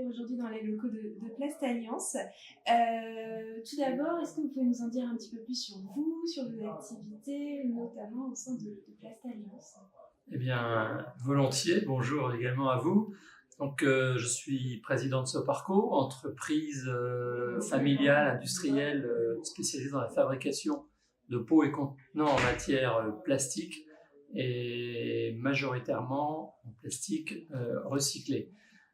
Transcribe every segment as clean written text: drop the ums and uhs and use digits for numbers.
aujourd'hui dans les locaux de Plast Alliance. Tout d'abord, est-ce que vous pouvez nous en dire un petit peu plus sur vous, sur vos activités, notamment au sein de Plast Alliance? Eh bien, volontiers. Bonjour également à vous. Donc, je suis président de Soparco, entreprise familiale, industrielle, spécialisée dans la fabrication de pots et contenants en matière plastique et majoritairement en plastique recyclé.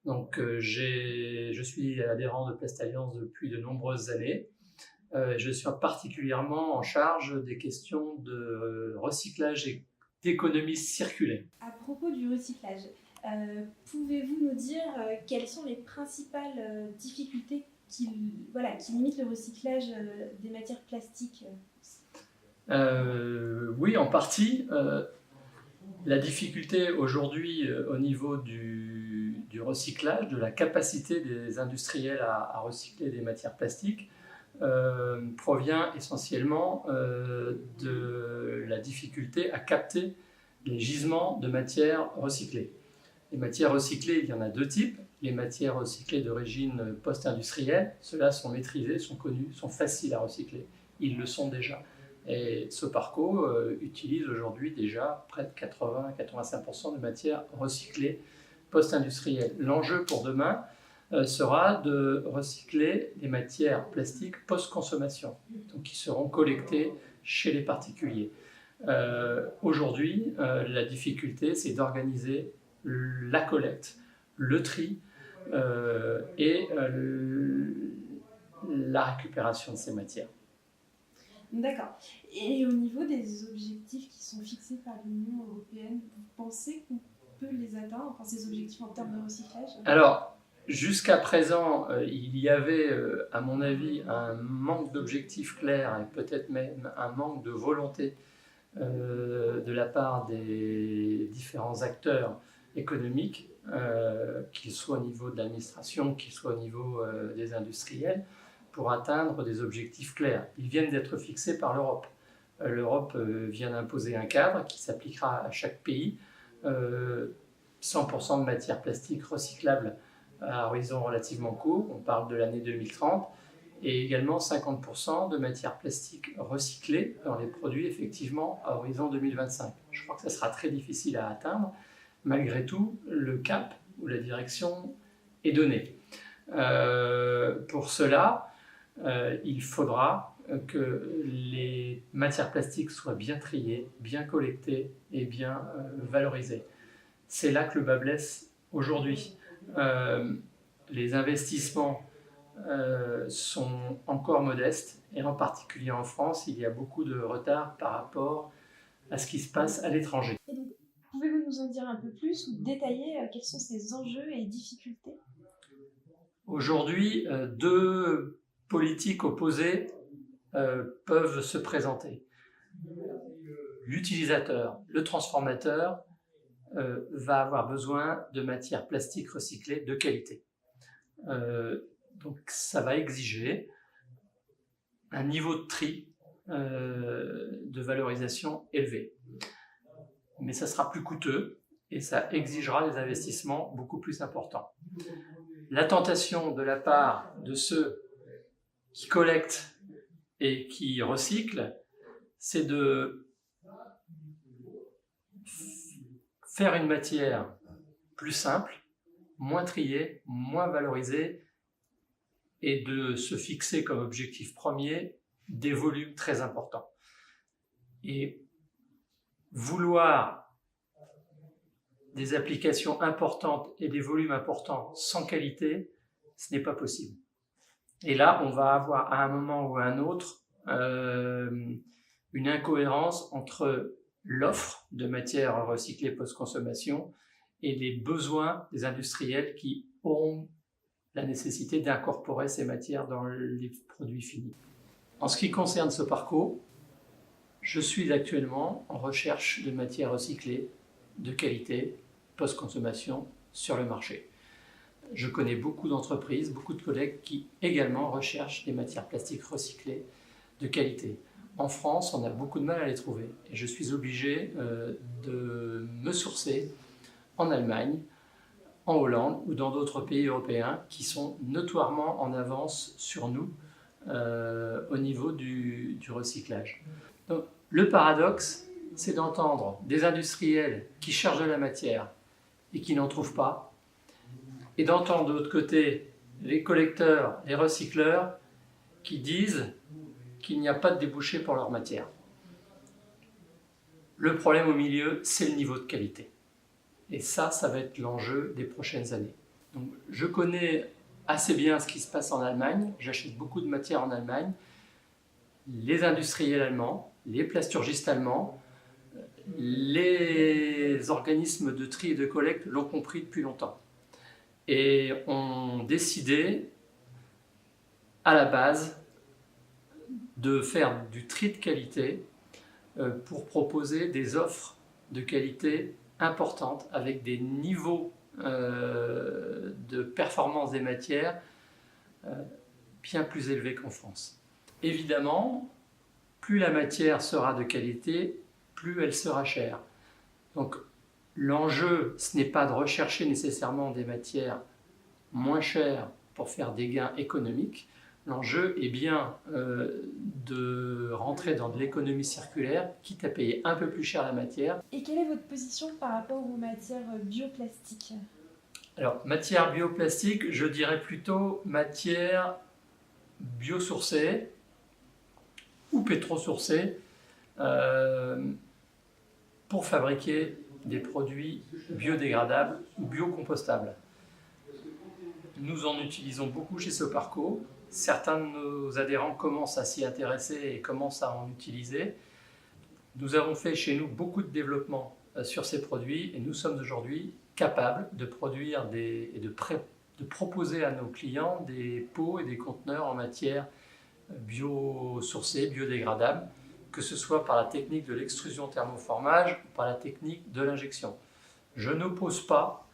Donc, je suis adhérent de Plast Alliance depuis de nombreuses années. Je suis particulièrement en charge des questions de recyclage et d'économie circulaire. À propos du recyclage, pouvez-vous nous dire quelles sont les principales difficultés qui limitent le recyclage des matières plastiques? Oui, en partie. La difficulté aujourd'hui au niveau du recyclage, de la capacité des industriels à recycler des matières plastiques, provient essentiellement de la difficulté à capter les gisements de matières recyclées. Les matières recyclées, il y en a deux types. Les matières recyclées d'origine post-industrielle, ceux-là sont maîtrisés, sont connus, sont faciles à recycler. Ils le sont déjà. Et Soparco utilise aujourd'hui déjà près de 80-85% de matières recyclées post-industrielles. L'enjeu pour demain sera de recycler les matières plastiques post-consommation, donc qui seront collectées chez les particuliers. Aujourd'hui, la difficulté, c'est d'organiser la collecte, le tri et la récupération de ces matières. D'accord. Et au niveau des objectifs qui sont fixés par l'Union européenne, vous pensez qu'on peut les atteindre, enfin, ces objectifs en termes de recyclage? Alors, jusqu'à présent, il y avait, à mon avis, un manque d'objectifs clairs et peut-être même un manque de volonté de la part des différents acteurs économiques, qu'ils soient au niveau de l'administration, qu'ils soient au niveau des industriels, pour atteindre des objectifs clairs. Ils viennent d'être fixés par l'Europe. L'Europe vient d'imposer un cadre qui s'appliquera à chaque pays, 100% de matières plastiques recyclables à horizon relativement court, on parle de l'année 2030, et également 50% de matières plastiques recyclées dans les produits effectivement à horizon 2025. Je crois que ça sera très difficile à atteindre. Malgré tout, le cap ou la direction est donné. Pour cela, il faudra que les matières plastiques soient bien triées, bien collectées et bien valorisées. C'est là que le bât blesse aujourd'hui. Les investissements sont encore modestes et en particulier en France, il y a beaucoup de retard par rapport à ce qui se passe à l'étranger. Et donc, pouvez-vous nous en dire un peu plus ou détailler quels sont ces enjeux et difficultés? Aujourd'hui, deux politiques opposées peuvent se présenter. L'utilisateur, le transformateur, va avoir besoin de matières plastiques recyclées de qualité. Donc ça va exiger un niveau de tri de valorisation élevé. Mais ça sera plus coûteux et ça exigera des investissements beaucoup plus importants. La tentation de la part de ceux qui collectent et qui recyclent, c'est de faire une matière plus simple, moins triée, moins valorisée, et de se fixer comme objectif premier des volumes très importants. Et vouloir des applications importantes et des volumes importants sans qualité, ce n'est pas possible. Et là, on va avoir à un moment ou à un autre une incohérence entre l'offre de matières recyclées post-consommation et les besoins des industriels qui auront la nécessité d'incorporer ces matières dans les produits finis. En ce qui concerne Soparco, je suis actuellement en recherche de matières recyclées de qualité post-consommation sur le marché. Je connais beaucoup d'entreprises, beaucoup de collègues qui également recherchent des matières plastiques recyclées de qualité. En France, on a beaucoup de mal à les trouver et je suis obligé de me sourcer en Allemagne, en Hollande ou dans d'autres pays européens qui sont notoirement en avance sur nous au niveau du recyclage. Donc, le paradoxe, c'est d'entendre des industriels qui cherchent de la matière et qui n'en trouvent pas, et d'entendre de l'autre côté les collecteurs, les recycleurs qui disent qu'il n'y a pas de débouché pour leur matière. Le problème au milieu, c'est le niveau de qualité. Et ça va être l'enjeu des prochaines années. Donc, je connais assez bien ce qui se passe en Allemagne, j'achète beaucoup de matière en Allemagne. Les industriels allemands, les plasturgistes allemands, les organismes de tri et de collecte l'ont compris depuis longtemps. Et ont décidé, à la base, de faire du tri de qualité pour proposer des offres de qualité importantes avec des niveaux de performance des matières bien plus élevés qu'en France. Évidemment, plus la matière sera de qualité, plus elle sera chère. Donc l'enjeu, ce n'est pas de rechercher nécessairement des matières moins chères pour faire des gains économiques. L'enjeu est bien de rentrer dans de l'économie circulaire, quitte à payer un peu plus cher la matière. Et quelle est votre position par rapport aux matières bioplastiques ? Alors, matière bioplastique, je dirais plutôt matière biosourcée ou pétrosourcée pour fabriquer des produits biodégradables ou biocompostables. Nous en utilisons beaucoup chez Soparco. Certains de nos adhérents commencent à s'y intéresser et commencent à en utiliser. Nous avons fait chez nous beaucoup de développement sur ces produits et nous sommes aujourd'hui capables de produire et de proposer à nos clients des pots et des conteneurs en matière biosourcée, biodégradable, que ce soit par la technique de l'extrusion thermoformage ou par la technique de l'injection. Je n'oppose pas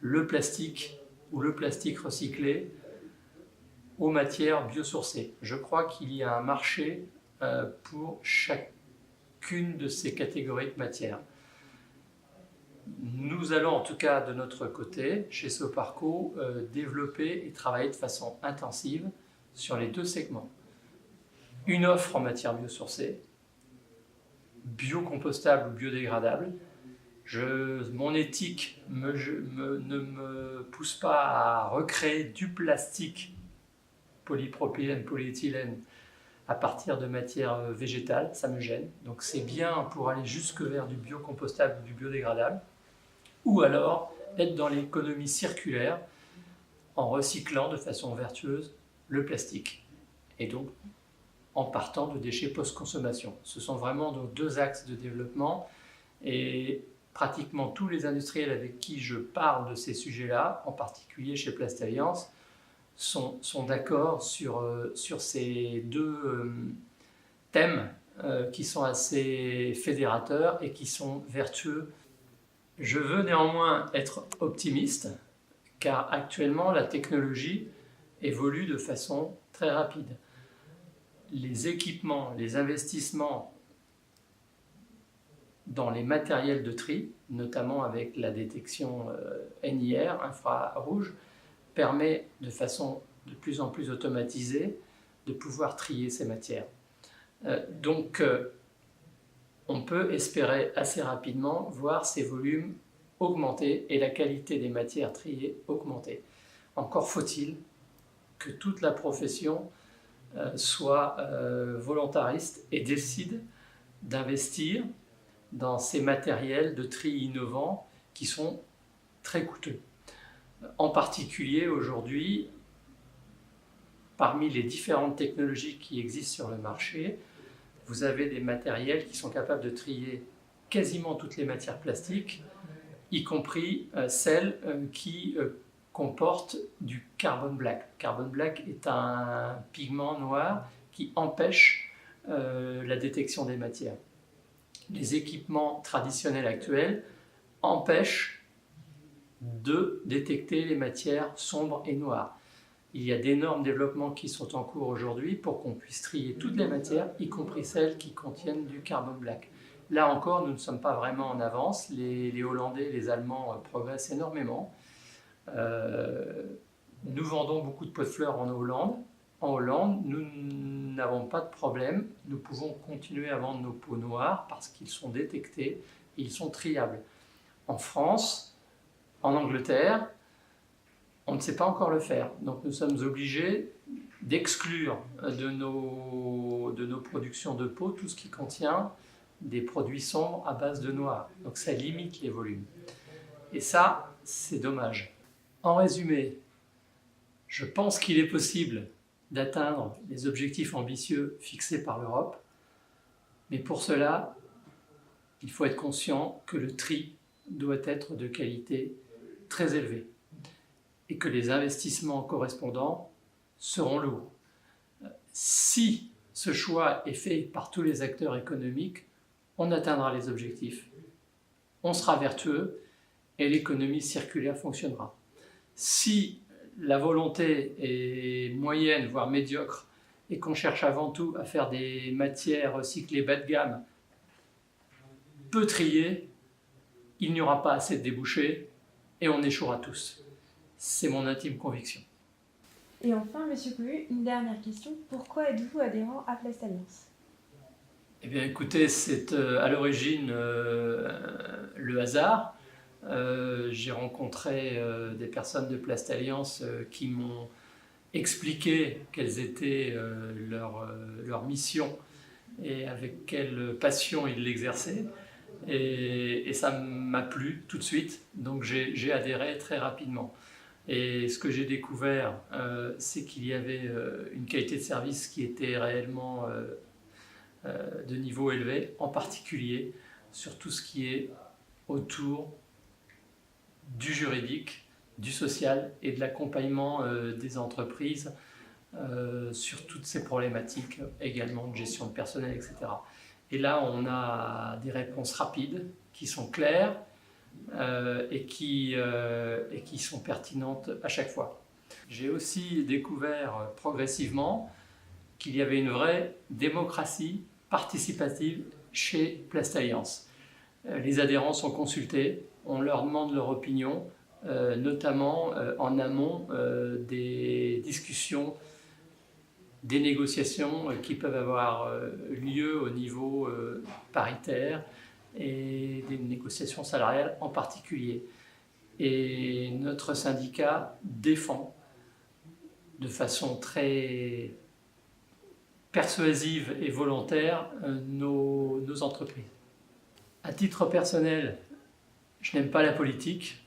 le plastique ou le plastique recyclé aux matières biosourcées. Je crois qu'il y a un marché pour chacune de ces catégories de matières. Nous allons en tout cas de notre côté, chez Soparco, développer et travailler de façon intensive sur les deux segments. Une offre en matière biosourcée, biocompostable ou biodégradable. Mon éthique ne me pousse pas à recréer du plastique polypropylène, polyéthylène à partir de matières végétales, ça me gêne. Donc c'est bien pour aller jusque vers du biocompostable ou du biodégradable, ou alors être dans l'économie circulaire en recyclant de façon vertueuse le plastique. Et donc en partant de déchets post-consommation. Ce sont vraiment nos deux axes de développement et pratiquement tous les industriels avec qui je parle de ces sujets-là, en particulier chez Plastalliance, sont d'accord sur ces deux thèmes qui sont assez fédérateurs et qui sont vertueux. Je veux néanmoins être optimiste car actuellement la technologie évolue de façon très rapide. Les équipements, les investissements dans les matériels de tri, notamment avec la détection NIR, infrarouge, permet de façon de plus en plus automatisée de pouvoir trier ces matières. Donc, on peut espérer assez rapidement voir ces volumes augmenter et la qualité des matières triées augmenter. Encore faut-il que toute la profession soit volontariste et décide d'investir dans ces matériels de tri innovants qui sont très coûteux. En particulier aujourd'hui, parmi les différentes technologies qui existent sur le marché, vous avez des matériels qui sont capables de trier quasiment toutes les matières plastiques, y compris celles qui comportent du carbon black. Carbon black est un pigment noir qui empêche la détection des matières. Les équipements traditionnels actuels empêchent de détecter les matières sombres et noires. Il y a d'énormes développements qui sont en cours aujourd'hui pour qu'on puisse trier toutes les matières, y compris celles qui contiennent du carbon black. Là encore, nous ne sommes pas vraiment en avance. Les Hollandais et les Allemands progressent énormément. Nous vendons beaucoup de pots de fleurs en Hollande. En Hollande, nous n'avons pas de problème. Nous pouvons continuer à vendre nos pots noirs parce qu'ils sont détectés et ils sont triables. En France, en Angleterre, on ne sait pas encore le faire. Donc nous sommes obligés d'exclure de nos productions de pots tout ce qui contient des produits sombres à base de noir. Donc ça limite les volumes. Et ça, c'est dommage. En résumé, je pense qu'il est possible d'atteindre les objectifs ambitieux fixés par l'Europe, mais pour cela, il faut être conscient que le tri doit être de qualité très élevée et que les investissements correspondants seront lourds. Si ce choix est fait par tous les acteurs économiques, on atteindra les objectifs, on sera vertueux et l'économie circulaire fonctionnera. Si la volonté est moyenne, voire médiocre, et qu'on cherche avant tout à faire des matières recyclées bas de gamme, peu triées, il n'y aura pas assez de débouchés et on échouera tous. C'est mon intime conviction. Et enfin, Monsieur Cohu, une dernière question. Pourquoi êtes-vous adhérent à Plastalliance ? Eh bien, écoutez, c'est à l'origine le hasard. J'ai rencontré des personnes de Plastalliance qui m'ont expliqué quelles étaient leurs missions et avec quelle passion ils l'exerçaient. Et ça m'a plu tout de suite, donc j'ai adhéré très rapidement. Et ce que j'ai découvert, c'est qu'il y avait une qualité de service qui était réellement de niveau élevé, en particulier sur tout ce qui est autour du juridique, du social et de l'accompagnement des entreprises sur toutes ces problématiques, également de gestion de personnel, etc. Et là, on a des réponses rapides, qui sont claires et qui sont pertinentes à chaque fois. J'ai aussi découvert progressivement qu'il y avait une vraie démocratie participative chez Plastalliance. Les adhérents sont consultés, on leur demande leur opinion, notamment en amont des discussions, des négociations qui peuvent avoir lieu au niveau paritaire et des négociations salariales en particulier. Et notre syndicat défend de façon très persuasive et volontaire nos entreprises. À titre personnel, je n'aime pas la politique.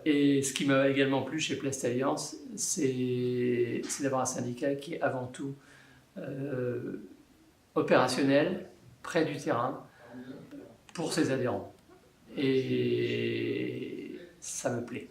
Et ce qui m'a également plu chez Plastalliance, c'est d'avoir un syndicat qui est avant tout opérationnel, près du terrain, pour ses adhérents. Et ça me plaît.